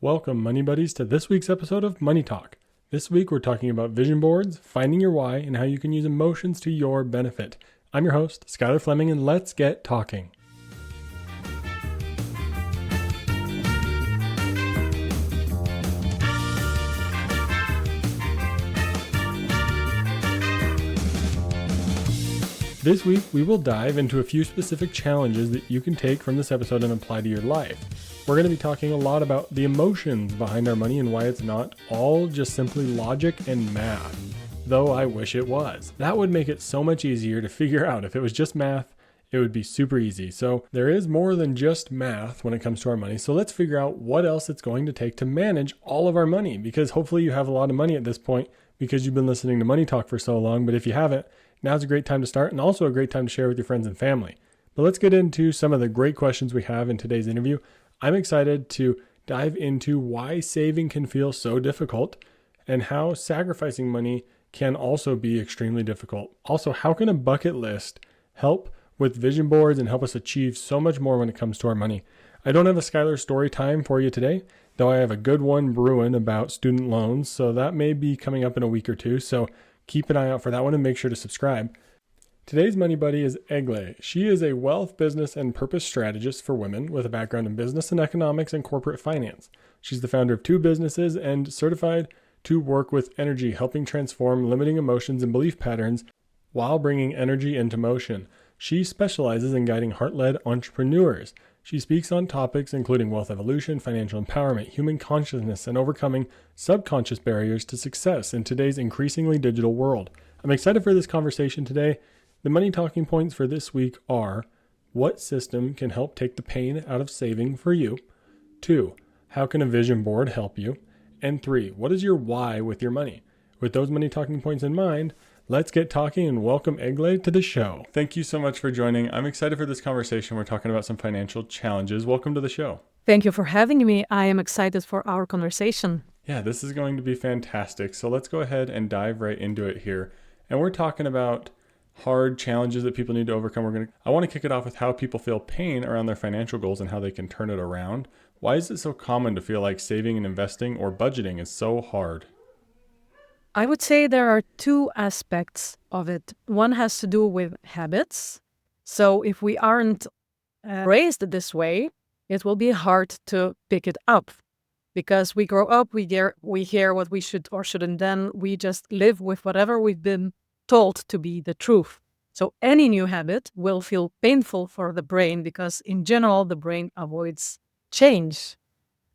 Welcome, Money Buddies, to this week's episode of Money Talk. This week, we're talking about vision boards, finding your why, and how you can use emotions to your benefit. I'm your host, Skylar Fleming, and let's get talking. This week, we will dive into a few specific challenges that you can take from this episode and apply to your life. We're going to be talking a lot about the emotions behind our money and why it's not all just simply logic and math, though I wish it was. That would make it so much easier to figure out. If it was just math, it would be super easy. So there is more than just math when it comes to our money. So let's figure out what else it's going to take to manage all of our money, because hopefully you have a lot of money at this point because you've been listening to Money Talk for so long. But if you haven't, now's a great time to start, and also a great time to share with your friends and family. But let's get into some of the great questions we have in today's interview. I'm excited to dive into why saving can feel so difficult and how sacrificing money can also be extremely difficult. Also, how can a bucket list help with vision boards and help us achieve so much more when it comes to our money? I don't have a Skylar story time for you today, though I have a good one brewing about student loans, so that may be coming up in a week or two. So keep an eye out for that one and make sure to subscribe. Today's Money Buddy is Egle. She is a wealth, business, and purpose strategist for women with a background in business and economics and corporate finance. She's the founder of 2 businesses and certified to work with energy, helping transform limiting emotions and belief patterns while bringing energy into motion. She specializes in guiding heart-led entrepreneurs. She speaks on topics including wealth evolution, financial empowerment, human consciousness, and overcoming subconscious barriers to success in today's increasingly digital world. I'm excited for this conversation today. The money talking points for this week are: what system can help take the pain out of saving for you? 2, how can a vision board help you? And 3, what is your why with your money? With those money talking points in mind, let's get talking and welcome Egle to the show. Thank you so much for joining. I'm excited for this conversation. We're talking about some financial challenges. Welcome to the show. Thank you for having me. I am excited for our conversation. Yeah, this is going to be fantastic. So let's go ahead and dive right into it here. And we're talking about hard challenges that people need to overcome. I want to kick it off with how people feel pain around their financial goals and how they can turn it around. Why is it so common to feel like saving and investing or budgeting is so hard? I would say there are 2 aspects of it. One has to do with habits. So if we aren't raised this way, it will be hard to pick it up, because we grow up, we hear what we should or shouldn't, then we just live with whatever we've been told to be the truth. So any new habit will feel painful for the brain because in general, the brain avoids change.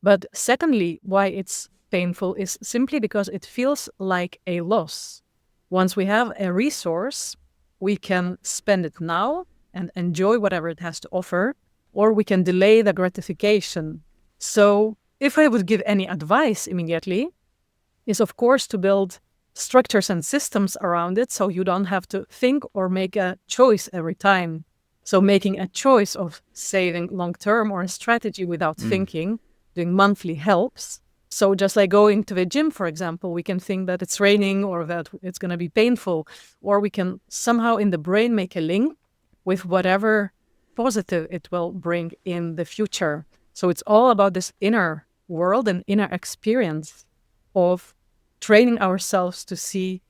But secondly, why it's painful is simply because it feels like a loss. Once we have a resource, we can spend it now and enjoy whatever it has to offer, or we can delay the gratification. So if I would give any advice immediately, is of course to build structures and systems around it so you don't have to think or make a choice every time. So making a choice of saving long-term or a strategy without thinking, doing monthly helps. So just like going to the gym, for example, we can think that it's raining or that it's going to be painful, or we can somehow in the brain make a link with whatever positive it will bring in the future. So it's all about this inner world and inner experience of training ourselves to see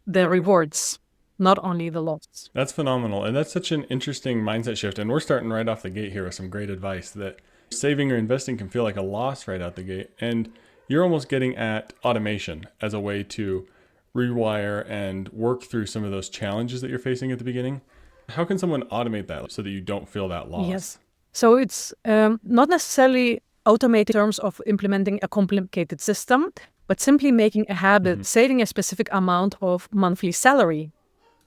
the rewards, not only the loss. That's phenomenal. And that's such an interesting mindset shift. And we're starting right off the gate here with some great advice that saving or investing can feel like a loss right out the gate. And you're almost getting at automation as a way to rewire and work through some of those challenges that you're facing at the beginning. How can someone automate that so that you don't feel that loss? Yes. So it's not necessarily automate in terms of implementing a complicated system, but simply making a habit, saving a specific amount of monthly salary.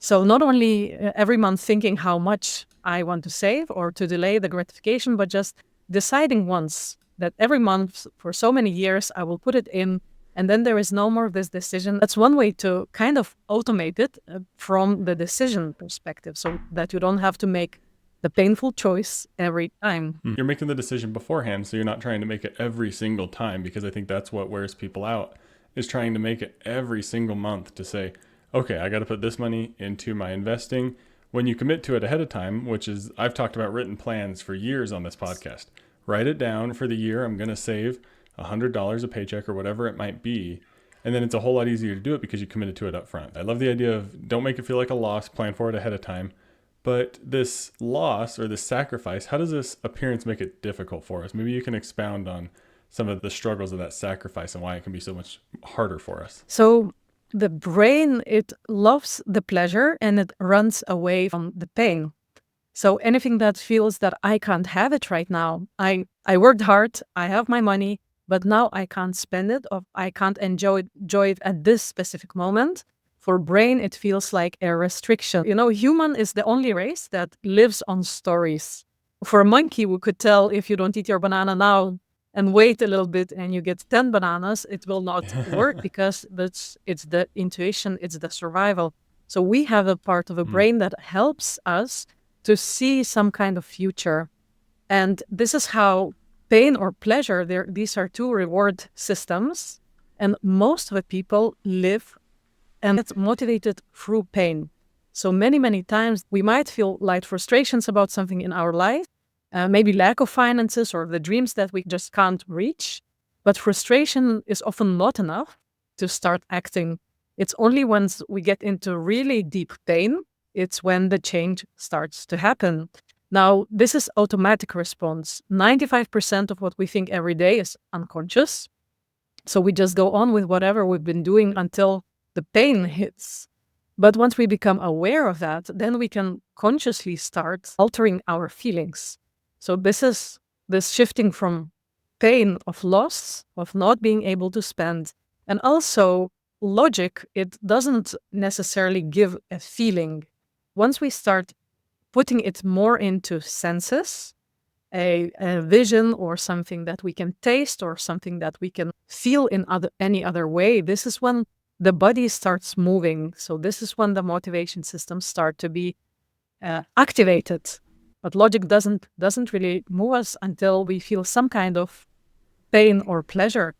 So not only every month thinking how much I want to save or to delay the gratification, but just deciding once that every month for so many years I will put it in, and then there is no more of this decision. That's one way to kind of automate it from the decision perspective, so that you don't have to make the painful choice every time. You're making the decision beforehand, so you're not trying to make it every single time, because I think that's what wears people out, is trying to make it every single month to say, okay, I got to put this money into my investing. When you commit to it ahead of time, which is, I've talked about written plans for years on this podcast, write it down for the year. I'm going to save $100 a paycheck or whatever it might be. And then it's a whole lot easier to do it because you committed to it up front. I love the idea of don't make it feel like a loss, plan for it ahead of time. But this loss or this sacrifice, how does this appearance make it difficult for us? Maybe you can expound on some of the struggles of that sacrifice and why it can be so much harder for us. So the brain, it loves the pleasure and it runs away from the pain. So anything that feels that I can't have it right now, I worked hard, I have my money, but now I can't spend it or I can't enjoy it at this specific moment. For brain, it feels like a restriction. Human is the only race that lives on stories. For a monkey, we could tell if you don't eat your banana now and wait a little bit and you get 10 bananas, it will not work because it's the intuition, it's the survival. So we have a part of a brain that helps us to see some kind of future. And this is how pain or pleasure, these are two reward systems. And most of the people live and it's motivated through pain. So many, many times we might feel light frustrations about something in our life, maybe lack of finances or the dreams that we just can't reach. But frustration is often not enough to start acting. It's only once we get into really deep pain, it's when the change starts to happen. Now, this is automatic response. 95% of what we think every day is unconscious. So we just go on with whatever we've been doing until the pain hits. But once we become aware of that, then we can consciously start altering our feelings. So this is this shifting from pain of loss, of not being able to spend, and also logic, it doesn't necessarily give a feeling. Once we start putting it more into senses, a vision or something that we can taste or something that we can feel in any other way, this is when the body starts moving. So this is when the motivation systems start to be activated. But logic doesn't really move us until we feel some kind of pain or pleasure.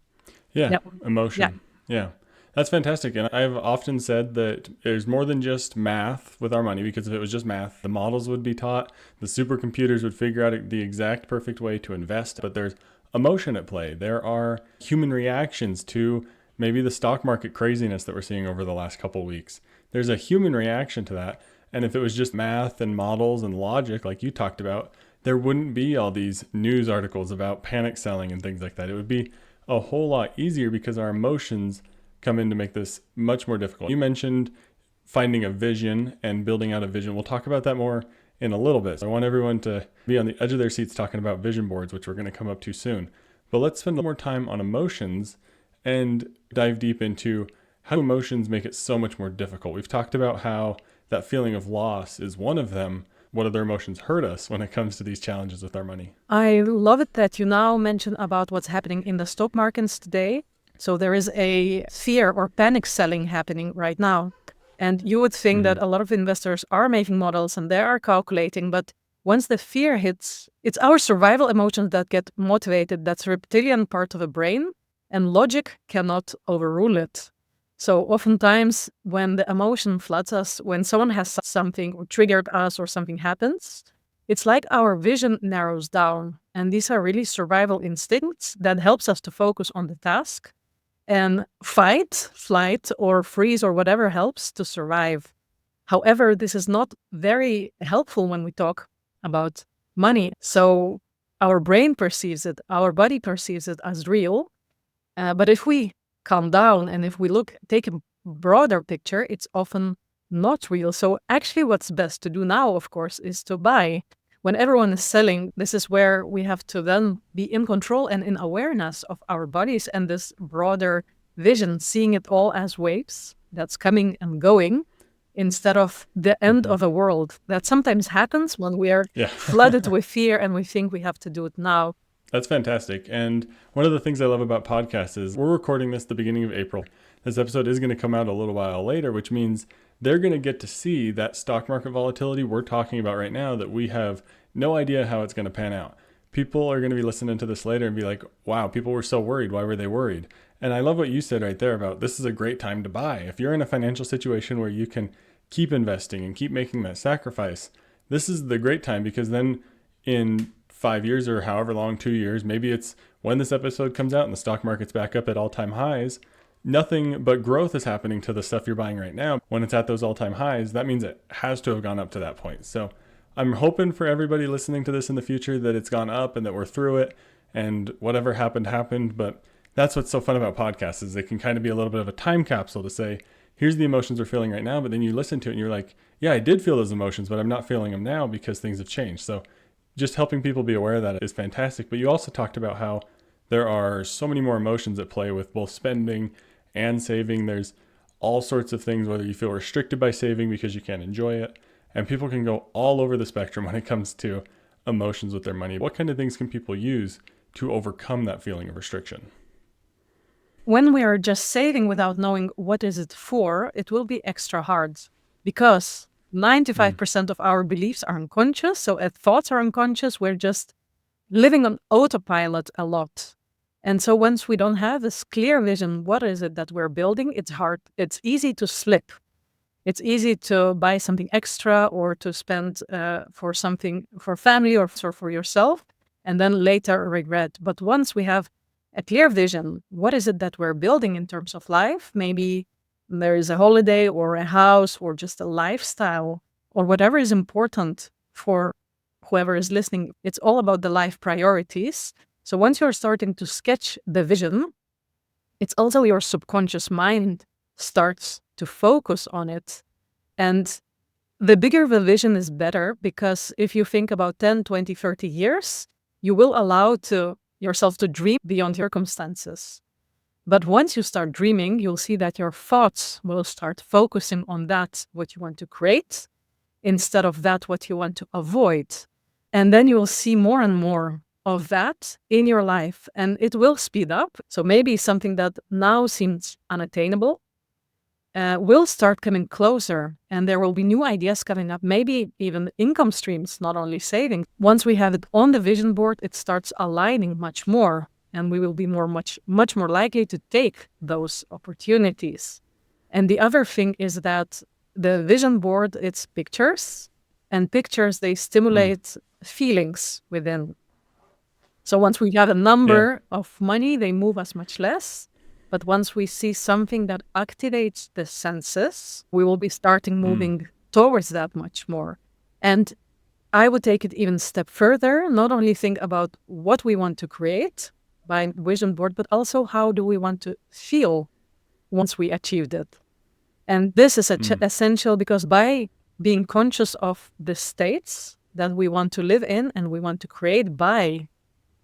Yeah, emotion. Yeah. That's fantastic. And I've often said that there's more than just math with our money, because if it was just math, the models would be taught, the supercomputers would figure out the exact perfect way to invest. But there's emotion at play. There are human reactions to maybe the stock market craziness that we're seeing over the last couple of weeks. There's a human reaction to that. And if it was just math and models and logic, like you talked about, there wouldn't be all these news articles about panic selling and things like that. It would be a whole lot easier because our emotions come in to make this much more difficult. You mentioned finding a vision and building out a vision. We'll talk about that more in a little bit. So I want everyone to be on the edge of their seats talking about vision boards, which we're going to come up to soon. But let's spend a little more time on emotions and dive deep into how emotions make it so much more difficult. We've talked about how that feeling of loss is one of them. What other emotions hurt us when it comes to these challenges with our money? I love it that you now mention about what's happening in the stock markets today. So there is a fear or panic selling happening right now. And you would think that a lot of investors are making models and they are calculating, but once the fear hits, it's our survival emotions that get motivated. That's a reptilian part of the brain, and logic cannot overrule it. So oftentimes when the emotion floods us, when someone has something or triggered us or something happens, it's like our vision narrows down. And these are really survival instincts that helps us to focus on the task. And fight, flight, or freeze, or whatever helps to survive. However, this is not very helpful when we talk about money. So our brain perceives it, our body perceives it as real. But if we calm down and if we take a broader picture, it's often not real. So actually what's best to do now, of course, is to buy. When everyone is selling, this is where we have to then be in control and in awareness of our bodies and this broader vision, seeing it all as waves that's coming and going instead of the end of a world. That sometimes happens when we are flooded with fear and we think we have to do it now. That's fantastic. And one of the things I love about podcasts is we're recording this the beginning of April. This episode is going to come out a little while later, which means they're going to get to see that stock market volatility we're talking about right now that we have no idea how it's going to pan out. People are going to be listening to this later and be like, wow, people were so worried. Why were they worried? And I love what you said right there about this is a great time to buy. If you're in a financial situation where you can keep investing and keep making that sacrifice, this is the great time, because then in 5 years or however long, 2 years, maybe it's when this episode comes out and the stock market's back up at all-time highs, nothing but growth is happening to the stuff you're buying right now. When it's at those all-time highs, that means it has to have gone up to that point. So I'm hoping for everybody listening to this in the future that it's gone up and that we're through it and whatever happened. But that's what's so fun about podcasts, is they can kind of be a little bit of a time capsule to say, here's the emotions we're feeling right now. But then you listen to it and you're like, yeah, I did feel those emotions, but I'm not feeling them now because things have changed. So just helping people be aware of that is fantastic. But you also talked about how there are so many more emotions at play with both spending and saving. There's all sorts of things, whether you feel restricted by saving because you can't enjoy it. And people can go all over the spectrum when it comes to emotions with their money. What kind of things can people use to overcome that feeling of restriction? When we are just saving without knowing what is it for, it will be extra hard because 95% of our beliefs are unconscious. So if thoughts are unconscious, we're just living on autopilot a lot. And so once we don't have this clear vision, what is it that we're building? It's hard. It's easy to slip. It's easy to buy something extra or to spend for something for family or for yourself, and then later regret. But once we have a clear vision, what is it that we're building in terms of life? Maybe there is a holiday or a house or just a lifestyle or whatever is important for whoever is listening. It's all about the life priorities. So once you're starting to sketch the vision, it's also your subconscious mind starts to focus on it. And the bigger the vision is better, because if you think about 10, 20, 30 years, you will allow yourself to dream beyond circumstances. But once you start dreaming, you'll see that your thoughts will start focusing on that, what you want to create, instead of that, what you want to avoid. And then you will see more and more of that in your life, and it will speed up. So maybe something that now seems unattainable will start coming closer, and there will be new ideas coming up, maybe even income streams, not only saving. Once we have it on the vision board, it starts aligning much more, and we will be much more likely to take those opportunities. And the other thing is that the vision board, it's pictures, and pictures, they stimulate feelings within. So once we have a number of money, they move us much less. But once we see something that activates the senses, we will be starting moving towards that much more. And I would take it even a step further, not only think about what we want to create by vision board, but also how do we want to feel once we achieved it. And this is essential, because by being conscious of the states that we want to live in and we want to create by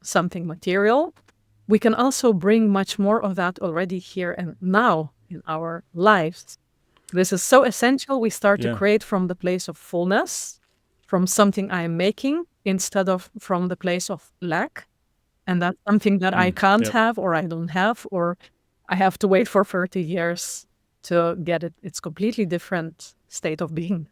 something material, we can also bring much more of that already here and now in our lives. This is so essential. We start to create from the place of fullness, from something I am making, instead of from the place of lack. And that's something that I can't have, or I don't have, or I have to wait for 30 years to get it. It's completely different state of being.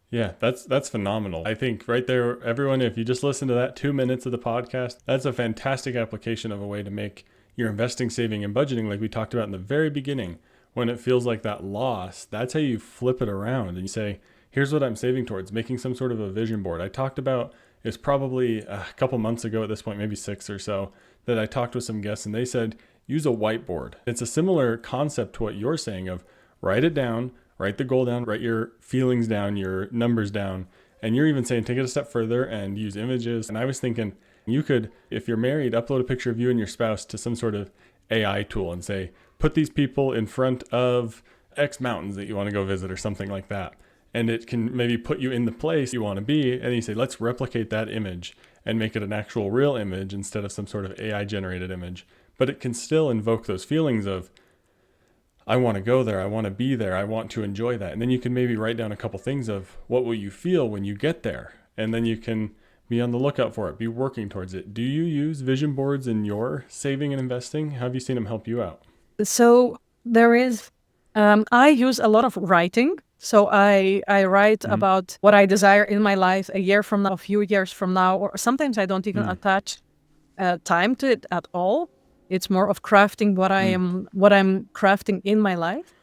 Yeah, that's phenomenal. I think right there, everyone, if you just listen to that 2 minutes of the podcast, that's a fantastic application of a way to make your investing, saving, and budgeting, like we talked about in the very beginning. When it feels like that loss, that's how you flip it around and you say, here's what I'm saving towards, making some sort of a vision board. I talked about, it's probably a couple months ago at this point, maybe 6 or so, that I talked with some guests and they said, use a whiteboard. It's a similar concept to what you're saying of write it down, write the goal down, write your feelings down, your numbers down. And you're even saying, take it a step further and use images. And I was thinking you could, if you're married, upload a picture of you and your spouse to some sort of AI tool and say, put these people in front of X mountains that you want to go visit or something like that. And it can maybe put you in the place you want to be. And you say, let's replicate that image and make it an actual real image instead of some sort of AI generated image. But it can still invoke those feelings of, I want to go there. I want to be there. I want to enjoy that. And then you can maybe write down a couple things of what will you feel when you get there? And then you can be on the lookout for it, be working towards it. Do you use vision boards in your saving and investing? How have you seen them help you out? So there is, I use a lot of writing. So I write about what I desire in my life a year from now, a few years from now, or sometimes I don't even attach time to it at all. It's more of crafting what I'm crafting in my life.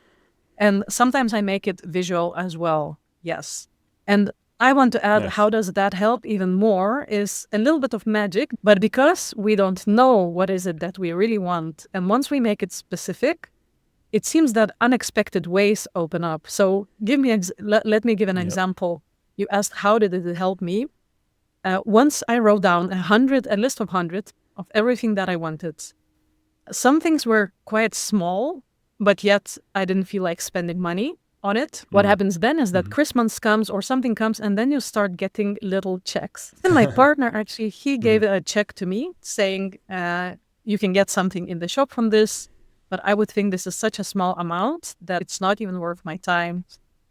And sometimes I make it visual as well. Yes. And I want to add, Nice. how does that help even more is a little bit of magic, but because we don't know what is it that we really want, and once we make it specific, it seems that unexpected ways open up. So let me give an example. You asked, how did it help me? Once I wrote down a list of 100 of everything that I wanted. Some things were quite small, but yet I didn't feel like spending money on it. What happens then is that Christmas comes or something comes, and then you start getting little checks. And my partner actually, he gave a check to me saying, you can get something in the shop from this, but I would think this is such a small amount that it's not even worth my time.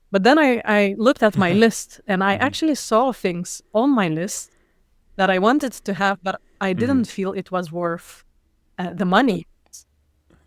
But then I looked at my list, and I actually saw things on my list that I wanted to have, but I didn't feel it was worth the money.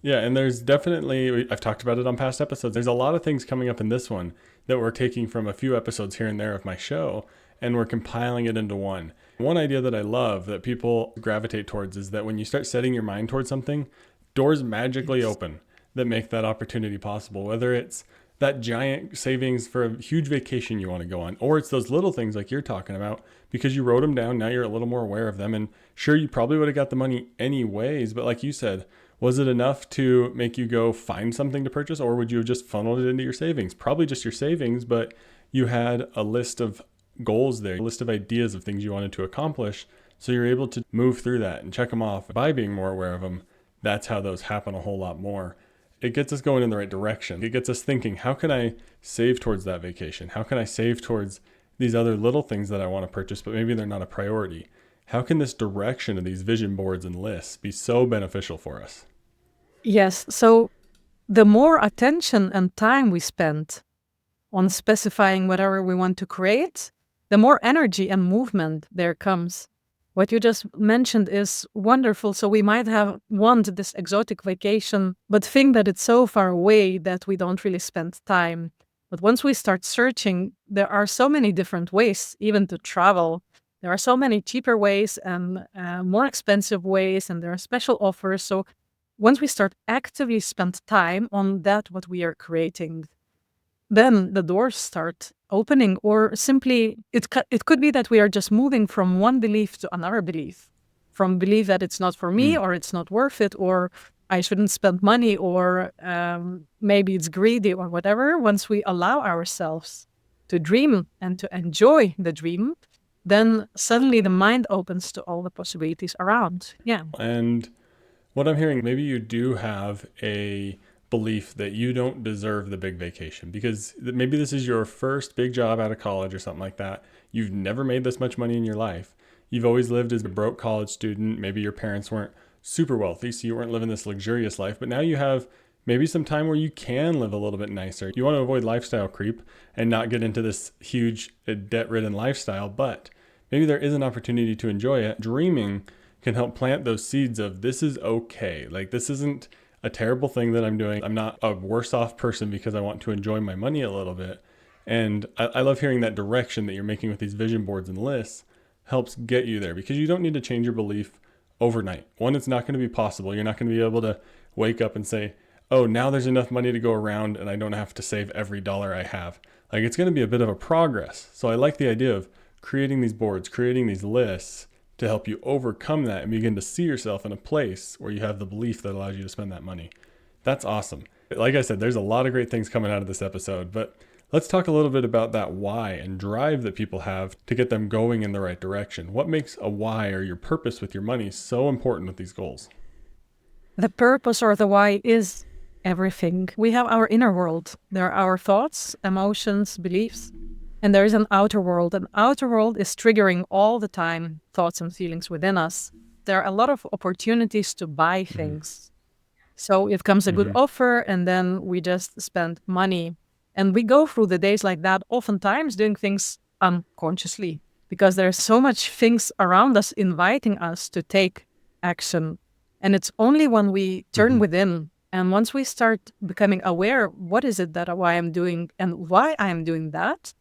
Yeah, and there's definitely, I've talked about it on past episodes, there's a lot of things coming up in this one that we're taking from a few episodes here and there of my show, and we're compiling it into one. One idea that I love that people gravitate towards is that when you start setting your mind towards something, doors magically open that make that opportunity possible, whether it's that giant savings for a huge vacation you want to go on, or it's those little things like you're talking about, because you wrote them down, now you're a little more aware of them, and sure, you probably would have got the money anyways, but like you said, was it enough to make you go find something to purchase, or would you have just funneled it into your savings? Probably just your savings, but you had a list of goals there, a list of ideas of things you wanted to accomplish, so you're able to move through that and check them off by being more aware of them. That's how those happen a whole lot more. It gets us going in the right direction. It gets us thinking, how can I save towards that vacation? How can I save towards these other little things that I want to purchase, but maybe they're not a priority? How can this direction of these vision boards and lists be so beneficial for us? Yes. So the more attention and time we spend on specifying whatever we want to create, the more energy and movement there comes. What you just mentioned is wonderful. So we might want this exotic vacation, but think that it's so far away that we don't really spend time. But once we start searching, there are so many different ways even to travel. There are so many cheaper ways and more expensive ways, and there are special offers. So once we start actively spend time on that, what we are creating, then the doors start opening, or simply it could be that we are just moving from one belief to another belief, from belief that it's not for me, or it's not worth it, or I shouldn't spend money, or maybe it's greedy or whatever. Once we allow ourselves to dream and to enjoy the dream, then suddenly the mind opens to all the possibilities around. Yeah. And what I'm hearing, maybe you do have a belief that you don't deserve the big vacation, because maybe this is your first big job out of college or something like that. You've never made this much money in your life. You've always lived as a broke college student. Maybe your parents weren't super wealthy, so you weren't living this luxurious life, but now you have maybe some time where you can live a little bit nicer. You want to avoid lifestyle creep and not get into this huge debt-ridden lifestyle, but maybe there is an opportunity to enjoy it. Dreaming can help plant those seeds of, this is okay. Like, this isn't a terrible thing that I'm doing. I'm not a worse off person because I want to enjoy my money a little bit. And I love hearing that direction that you're making with these vision boards and lists helps get you there, because you don't need to change your belief overnight. One, it's not going to be possible. You're not going to be able to wake up and say, oh, now there's enough money to go around and I don't have to save every dollar I have. Like, it's going to be a bit of a progress. So I like the idea of creating these boards, creating these lists to help you overcome that and begin to see yourself in a place where you have the belief that allows you to spend that money. That's awesome. Like I said, there's a lot of great things coming out of this episode, but let's talk a little bit about that why and drive that people have to get them going in the right direction. What makes a why or your purpose with your money so important with these goals? The purpose or the why is everything. We have our inner world. There are our thoughts, emotions, beliefs. And there is an outer world. An outer world is triggering all the time thoughts and feelings within us. There are a lot of opportunities to buy things. So it comes a good offer, and then we just spend money. And we go through the days like that, oftentimes doing things unconsciously, because there's so much things around us inviting us to take action. And it's only when we turn within, and once we start becoming aware, what is it that why I'm doing and why I'm doing that,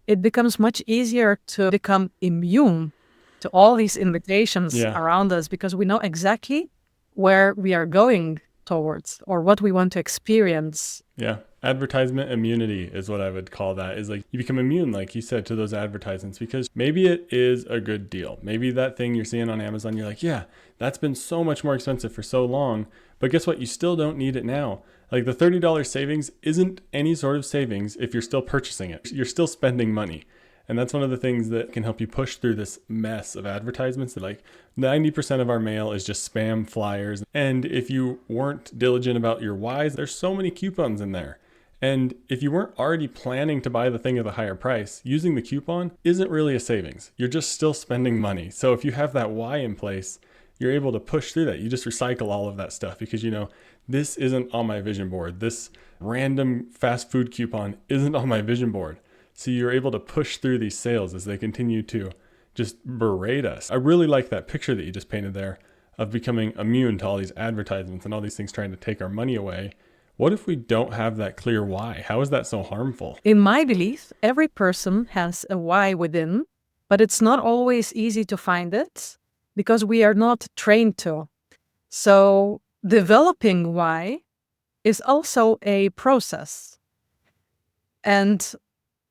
it becomes much easier to become immune to all these invitations around us, because we know exactly where we are going towards or what we want to experience. Yeah. Advertisement immunity is what I would call that, is like you become immune, like you said, to those advertisements because maybe it is a good deal. Maybe that thing you're seeing on Amazon, you're like, yeah, that's been so much more expensive for so long. But guess what? You still don't need it now. Like the $30 savings isn't any sort of savings if you're still purchasing it. You're still spending money. And that's one of the things that can help you push through this mess of advertisements that like 90% of our mail is just spam flyers. And if you weren't diligent about your whys, there's so many coupons in there. And if you weren't already planning to buy the thing at a higher price, using the coupon isn't really a savings. You're just still spending money. So if you have that why in place, you're able to push through that. You just recycle all of that stuff because you know, this isn't on my vision board. This random fast food coupon isn't on my vision board. So you're able to push through these sales as they continue to just berate us. I really like that picture that you just painted there of becoming immune to all these advertisements and all these things trying to take our money away. What if we don't have that clear why? How is that so harmful? In my belief, every person has a why within, but it's not always easy to find it because we are not trained to. So developing why is also a process. And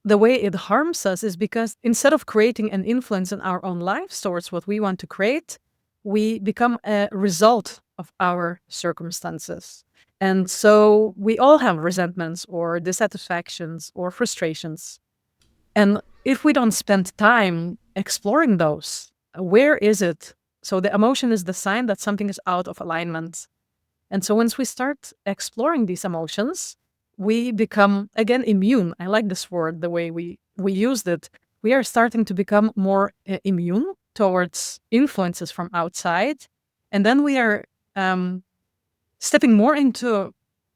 the way it harms us is because instead of creating an influence in our own lives towards what we want to create, we become a result of our circumstances. And so we all have resentments or dissatisfactions or frustrations. And if we don't spend time exploring those, where is it? So the emotion is the sign that something is out of alignment. And so once we start exploring these emotions, we become, again, immune. I like this word, the way we used it. We are starting to become more immune towards influences from outside. And then we are stepping more into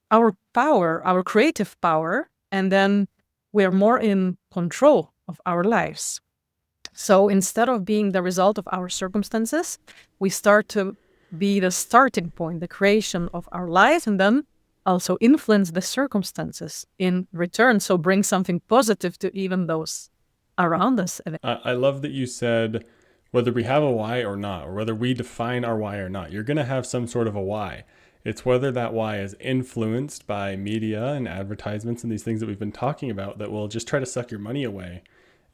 our power, our creative power. And then we are more in control of our lives. So instead of being the result of our circumstances, we start to be the starting point, the creation of our lives, and then also influence the circumstances in return. So bring something positive to even those around us. I love that you said whether we have a why or not, or whether we define our why or not, you're going to have some sort of a why. It's whether that why is influenced by media and advertisements and these things that we've been talking about that will just try to suck your money away.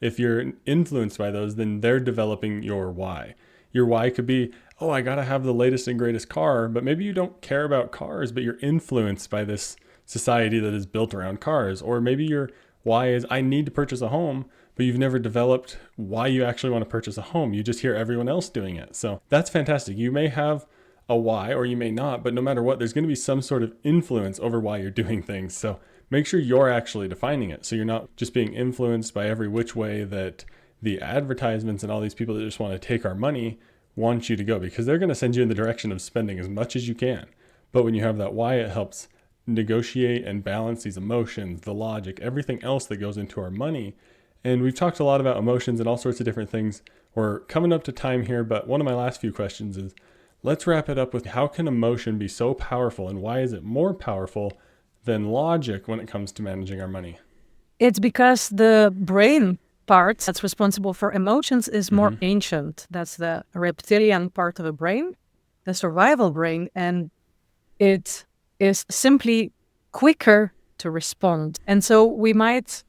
If you're influenced by those, then they're developing your why. Your why could be, oh, I got to have the latest and greatest car, but maybe you don't care about cars, but you're influenced by this society that is built around cars. Or maybe your why is, I need to purchase a home, but you've never developed why you actually want to purchase a home. You just hear everyone else doing it. So that's fantastic. You may have a why or you may not, but no matter what, there's going to be some sort of influence over why you're doing things. So make sure you're actually defining it. So you're not just being influenced by every which way that the advertisements and all these people that just want to take our money want you to go, because they're going to send you in the direction of spending as much as you can. But when you have that why, it helps negotiate and balance these emotions, the logic, everything else that goes into our money. And we've talked a lot about emotions and all sorts of different things. We're coming up to time here, but one of my last few questions is, let's wrap it up with how can emotion be so powerful and why is it more powerful than logic when it comes to managing our money? It's because the brain part that's responsible for emotions is more ancient. That's the reptilian part of the brain, the survival brain, and it is simply quicker to respond. And so we might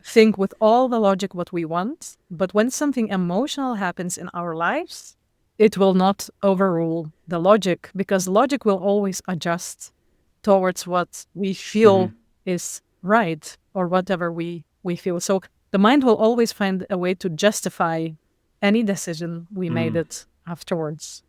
think with all the logic what we want, but when something emotional happens in our lives, it will not overrule the logic, because logic will always adjust towards what we feel is right or whatever we feel. So the mind will always find a way to justify any decision we made it afterwards.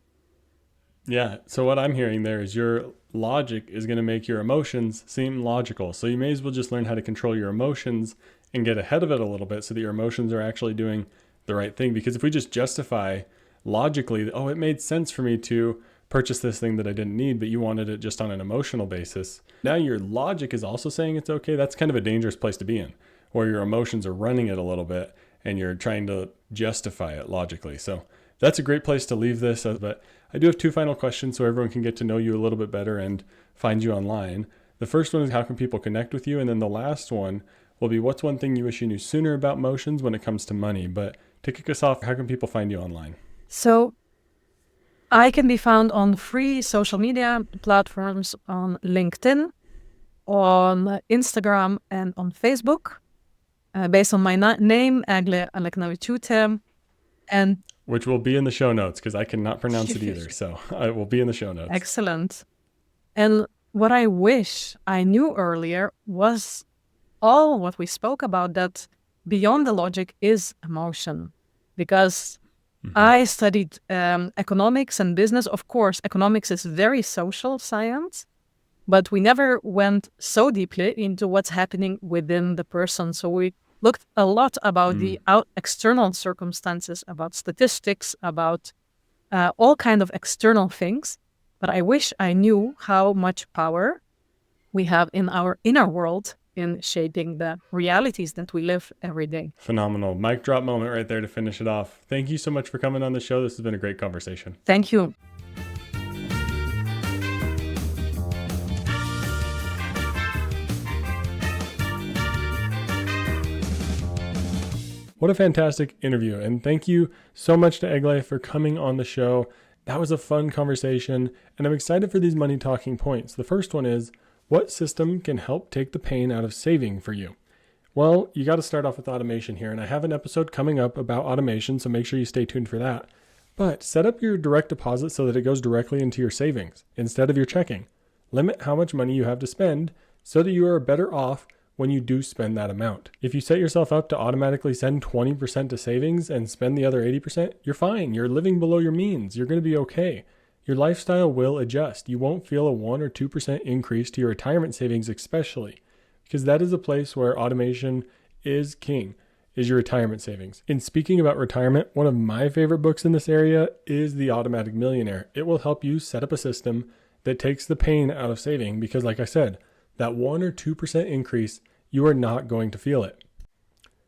Yeah. So what I'm hearing there is your logic is going to make your emotions seem logical. So you may as well just learn how to control your emotions and get ahead of it a little bit so that your emotions are actually doing the right thing. Because if we just justify logically, oh, it made sense for me to purchase this thing that I didn't need, but you wanted it just on an emotional basis. Now your logic is also saying it's okay. That's kind of a dangerous place to be in, where your emotions are running it a little bit and you're trying to justify it logically. So that's a great place to leave this. But I do have two final questions so everyone can get to know you a little bit better and find you online. The first one is, how can people connect with you? And then the last one will be, what's one thing you wish you knew sooner about emotions when it comes to money? But to kick us off, how can people find you online? So I can be found on free social media platforms on LinkedIn, on Instagram and on Facebook, based on my name, Egle Aleknaviciute. And which will be in the show notes because I cannot pronounce it either. So it will be in the show notes. Excellent. And what I wish I knew earlier was all what we spoke about, that beyond the logic is emotion. Because I studied economics and business. Of course, economics is very social science, but we never went so deeply into what's happening within the person. So we looked a lot about the external circumstances, about statistics, about all kind of external things. But I wish I knew how much power we have in our inner world in shaping the realities that we live every day. Phenomenal. Mic drop moment right there to finish it off. Thank you so much for coming on the show. This has been a great conversation. Thank you. What a fantastic interview. And thank you so much to Egle for coming on the show. That was a fun conversation, and I'm excited for these money talking points. The first one is, what system can help take the pain out of saving for you? Well, you got to start off with automation here, and I have an episode coming up about automation, so make sure you stay tuned for that. But set up your direct deposit so that it goes directly into your savings instead of your checking. Limit how much money you have to spend so that you are better off when you do spend that amount. If you set yourself up to automatically send 20% to savings and spend the other 80%, you're fine. You're living below your means. You're going to be okay. Your lifestyle will adjust. You won't feel a 1 or 2% increase to your retirement savings, especially because that is a place where automation is king, is your retirement savings. In speaking about retirement, one of my favorite books in this area is The Automatic Millionaire. It will help you set up a system that takes the pain out of saving because, like I said, that 1 or 2% increase, you are not going to feel it.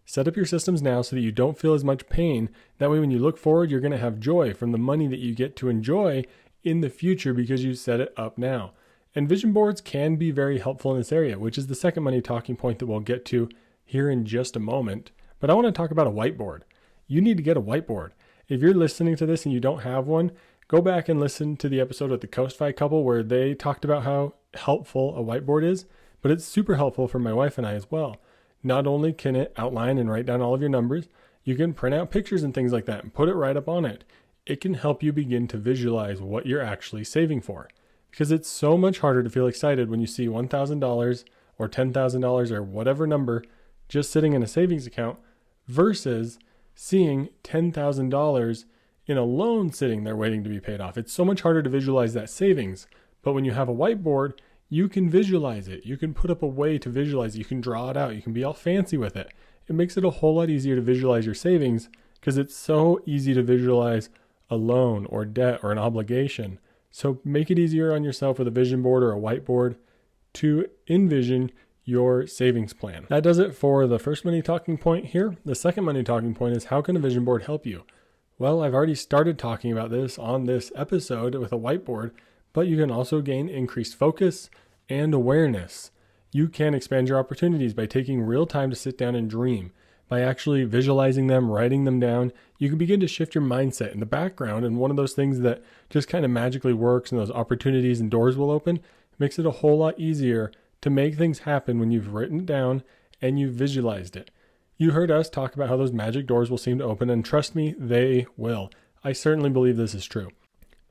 Set up your systems now so that you don't feel as much pain. That way, when you look forward, you're going to have joy from the money that you get to enjoy in the future because you set it up now. And vision boards can be very helpful in this area, which is the second money talking point that we'll get to here in just a moment. But I want to talk about a whiteboard. You need to get a whiteboard. If you're listening to this and you don't have one, go back and listen to the episode with the Coastfi couple where they talked about how helpful a whiteboard is, but it's super helpful for my wife and I as well. Not only can it outline and write down all of your numbers, you can print out pictures and things like that and put it right up on it. It can help you begin to visualize what you're actually saving for, because it's so much harder to feel excited when you see $1,000 or $10,000 or whatever number just sitting in a savings account versus seeing $10,000 in a loan sitting there waiting to be paid off. It's so much harder to visualize that savings. But when you have a whiteboard, you can visualize it. You can put up a way to visualize it. You can draw it out. You can be all fancy with it. It makes it a whole lot easier to visualize your savings because it's so easy to visualize a loan or debt or an obligation. So make it easier on yourself with a vision board or a whiteboard to envision your savings plan. That does it for the first money talking point here. The second money talking point is, how can a vision board help you? Well, I've already started talking about this on this episode with a whiteboard, but you can also gain increased focus and awareness. You can expand your opportunities by taking real time to sit down and dream. By actually visualizing them, writing them down, you can begin to shift your mindset in the background. And one of those things that just kind of magically works and those opportunities and doors will open, makes it a whole lot easier to make things happen when you've written it down and you've visualized it. You heard us talk about how those magic doors will seem to open, and trust me, they will. I certainly believe this is true.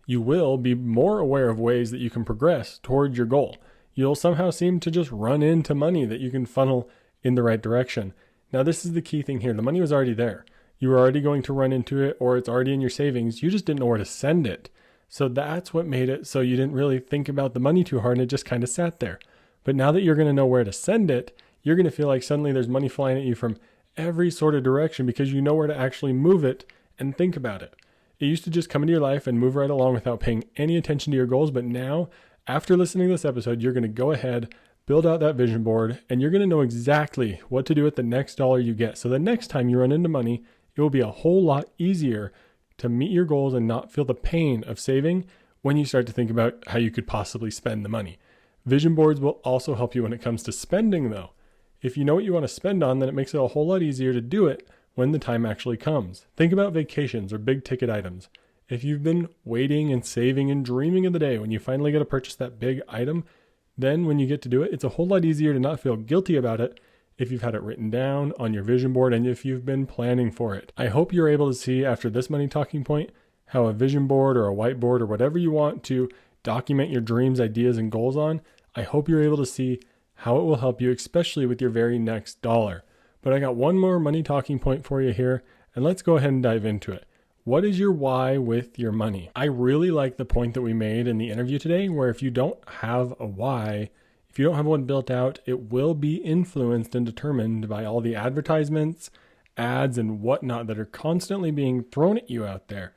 You will be more aware of ways that you can progress toward your goal. You'll somehow seem to just run into money that you can funnel in the right direction. Now, this is the key thing here. The money was already there. You were already going to run into it, or it's already in your savings. You just didn't know where to send it. So that's what made it so you didn't really think about the money too hard and it just kind of sat there. But now that you're going to know where to send it, you're going to feel like suddenly there's money flying at you from every sort of direction because you know where to actually move it and think about it. It used to just come into your life and move right along without paying any attention to your goals. But now, after listening to this episode, you're going to go ahead, build out that vision board, and you're going to know exactly what to do with the next dollar you get. So the next time you run into money, it will be a whole lot easier to meet your goals and not feel the pain of saving when you start to think about how you could possibly spend the money. Vision boards will also help you when it comes to spending, though. If you know what you want to spend on, then it makes it a whole lot easier to do it when the time actually comes. Think about vacations or big ticket items. If you've been waiting and saving and dreaming of the day when you finally get to purchase that big item, Then when you get to do it, it's a whole lot easier to not feel guilty about it if you've had it written down on your vision board and if you've been planning for it. I hope you're able to see after this money talking point how a vision board or a whiteboard or whatever you want to document your dreams, ideas, and goals on. I hope you're able to see how it will help you, especially with your very next dollar. But I got one more money talking point for you here, and let's go ahead and dive into it. What is your why with your money? I really like the point that we made in the interview today, where if you don't have a why, if you don't have one built out, it will be influenced and determined by all the advertisements, ads, and whatnot that are constantly being thrown at you out there.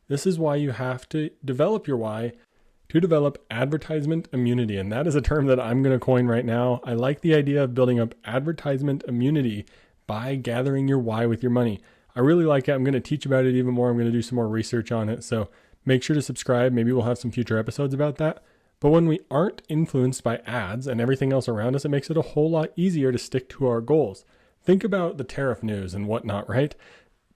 This is why you have to develop your why to develop advertisement immunity. And that is a term that I'm going to coin right now. I like the idea of building up advertisement immunity by gathering your why with your money. I really like it. I'm going to teach about it even more. I'm going to do some more research on it. So make sure to subscribe. Maybe we'll have some future episodes about that. But when we aren't influenced by ads and everything else around us, it makes it a whole lot easier to stick to our goals. Think about the tariff news and whatnot, right?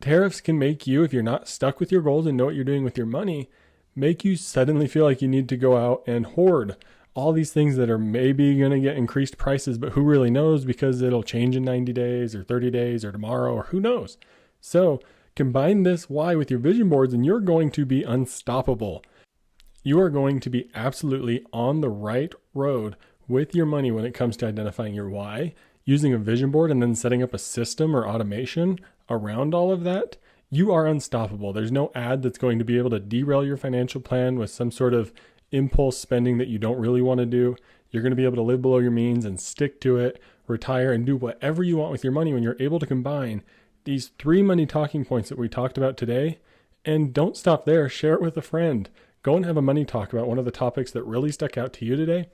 Tariffs can make you, if you're not stuck with your goals and know what you're doing with your money, make you suddenly feel like you need to go out and hoard all these things that are maybe going to get increased prices, but who really knows, because it'll change in 90 days or 30 days or tomorrow or who knows. So combine this why with your vision boards and you're going to be unstoppable. You are going to be absolutely on the right road with your money when it comes to identifying your why, using a vision board and then setting up a system or automation around all of that. You are unstoppable. There's no ad that's going to be able to derail your financial plan with some sort of impulse spending that you don't really want to do. You're going to be able to live below your means and stick to it, retire, and do whatever you want with your money when you're able to combine these 3 money talking points that we talked about today. And don't stop there. Share it with a friend. Go and have a money talk about one of the topics that really stuck out to you today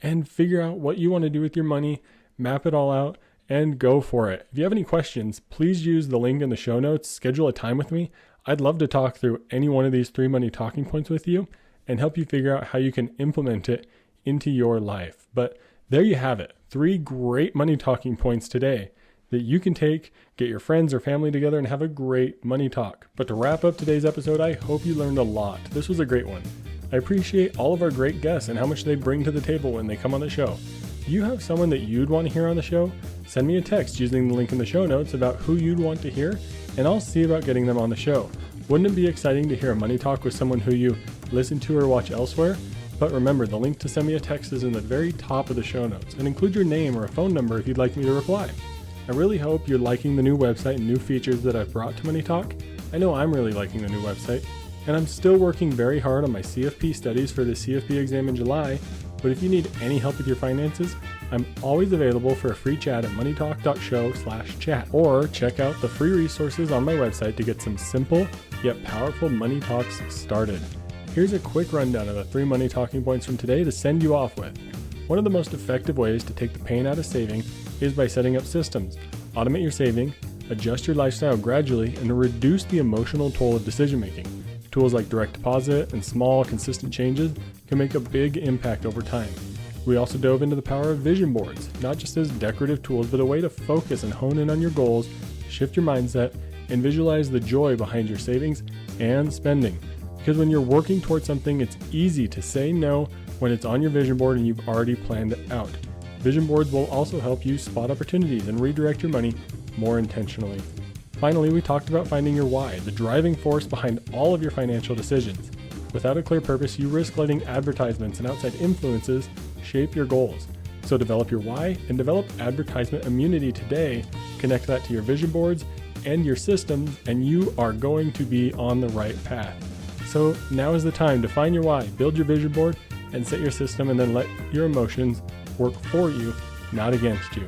and figure out what you want to do with your money, map it all out, and go for it. If you have any questions, please use the link in the show notes. Schedule a time with me. I'd love to talk through any one of these 3 money talking points with you and help you figure out how you can implement it into your life. But there you have it. 3 great money talking points today that you can take, get your friends or family together and have a great money talk. But to wrap up today's episode, I hope you learned a lot. This was a great one. I appreciate all of our great guests and how much they bring to the table when they come on the show. Do you have someone that you'd want to hear on the show? Send me a text using the link in the show notes about who you'd want to hear, and I'll see about getting them on the show. Wouldn't it be exciting to hear a money talk with someone who you listen to or watch elsewhere? But remember, the link to send me a text is in the very top of the show notes, and include your name or a phone number if you'd like me to reply. I really hope you're liking the new website and new features that I've brought to Money Talk. I know I'm really liking the new website, and I'm still working very hard on my CFP studies for the CFP exam in July. But if you need any help with your finances, I'm always available for a free chat at moneytalk.show/chat, or check out the free resources on my website to get some simple yet powerful money talks started. Here's a quick rundown of the 3 money talking points from today to send you off with. One of the most effective ways to take the pain out of saving is by setting up systems. Automate your saving, adjust your lifestyle gradually, and reduce the emotional toll of decision making. Tools like direct deposit and small, consistent changes can make a big impact over time. We also dove into the power of vision boards, not just as decorative tools, but a way to focus and hone in on your goals, shift your mindset, and visualize the joy behind your savings and spending. Because when you're working towards something, it's easy to say no when it's on your vision board and you've already planned it out. Vision boards will also help you spot opportunities and redirect your money more intentionally. Finally, we talked about finding your why, the driving force behind all of your financial decisions. Without a clear purpose, you risk letting advertisements and outside influences shape your goals. So develop your why and develop advertisement immunity today. Connect that to your vision boards and your systems, and you are going to be on the right path. So now is the time to find your why, build your vision board, and set your system, and then let your emotions work for you, not against you.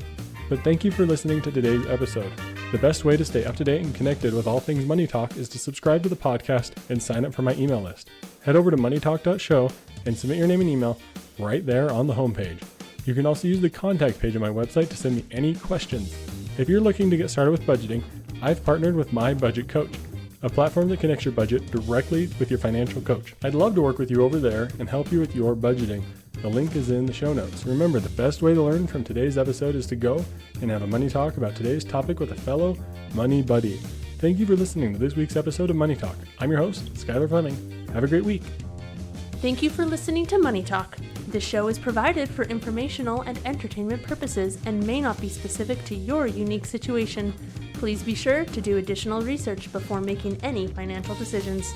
But thank you for listening to today's episode. The best way to stay up to date and connected with all things Money Talk is to subscribe to the podcast and sign up for my email list. Head over to moneytalk.show and submit your name and email right there on the homepage. You can also use the contact page on my website to send me any questions. If you're looking to get started with budgeting, I've partnered with My Budget Coach, a platform that connects your budget directly with your financial coach. I'd love to work with you over there and help you with your budgeting. The link is in the show notes. Remember, the best way to learn from today's episode is to go and have a money talk about today's topic with a fellow money buddy. Thank you for listening to this week's episode of Money Talk. I'm your host, Skylar Fleming. Have a great week. Thank you for listening to Money Talk. This show is provided for informational and entertainment purposes and may not be specific to your unique situation. Please be sure to do additional research before making any financial decisions.